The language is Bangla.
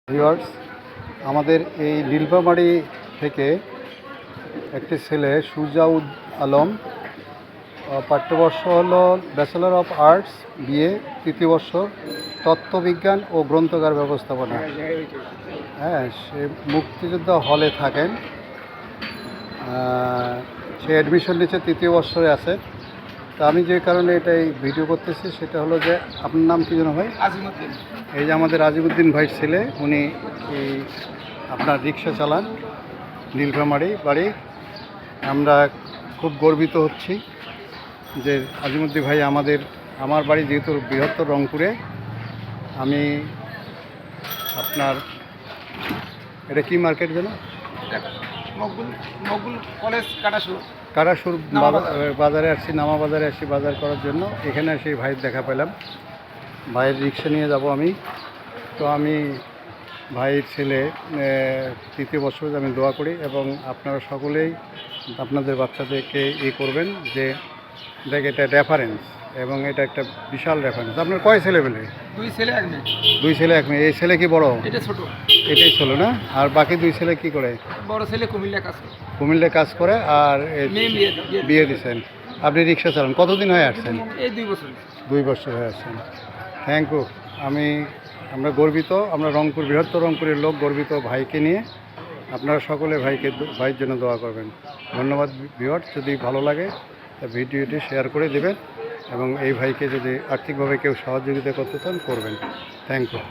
ভিউয়ার্স, আমাদের এই নীলফামারী থেকে একটি ছেলে সুজাউদ আলম, পাঠ্যবর্ষ হলো ব্যাচেলর অফ আর্টস, বিএ, তৃতীয় বর্ষ, তত্ত্ববিজ্ঞান ও গ্রন্থাগার ব্যবস্থাপনা। হ্যাঁ, সে মুক্তিযোদ্ধা হলে থাকেন। সে অ্যাডমিশন নিচ্ছে, তৃতীয় বর্ষে আছে। তা আমি যে কারণে এটাই ভিডিও করতেছি সেটা হলো যে, আপনার নাম কী যেন ভাই? আজিমউদ্দিন। এই যে আমাদের আজিমউদ্দিন ভাইয়ের ছেলে, উনি এই আপনার রিক্সা চালান, নীলফামারী বাড়ি। আমরা খুব গর্বিত হচ্ছি যে আজিমউদ্দিন ভাই আমার বাড়ি যেহেতু বৃহত্তর রংপুরে। আমি আপনার এটা কি মার্কেট যেন? মকবুল কলেজ কাটাসুর বাজারে আসছি, নামা বাজারে আসছি বাজার করার জন্য। এখানে এসে ভাইয়ের দেখা পেলাম। ভাইয়ের রিক্সা নিয়ে যাব আমি। তো আমি ভাইয়ের ছেলে তৃতীয় বর্ষে আমি দোয়া করি, এবং আপনারা সকলেই আপনাদের বাচ্চাদেরকে করবেন যে দেখ, এটা রেফারেন্স, এবং এটা একটা বিশাল রেফারেন্স। আপনার কয় ছেলে পেলে? দুই ছেলে এক মেয়ে। দুই ছেলে এক মেয়ে। এই ছেলে কি বড়? এটা ছোট। এটাই ছিল না? আর বাকি দুই ছেলে কি করে? বড় ছেলে কুমিল্লা কাজ করে। কুমিল্লায় কাজ করে, আর মেয়ে বিয়ে দিয়েছেন। আপনি রিক্সা চালান কতদিন হয়ে আসছেন? এই 2 বছর। 2 বছর হয়ে আসছেন। Thank you. আমরা গর্বিত, আমরা রংপুর, বৃহত্তর রংপুরের লোক গর্বিত ভাইকে নিয়ে। আপনারা সকলে ভাইয়ের জন্য দোয়া করবেন। ধন্যবাদ ভিউয়ার্স। যদি ভালো লাগে ভিডিওটি শেয়ার করে দেবেন, এবং এই ভাইকে যদি আর্থিকভাবে কেউ সহযোগিতা করতে চান করবেন। Thank you.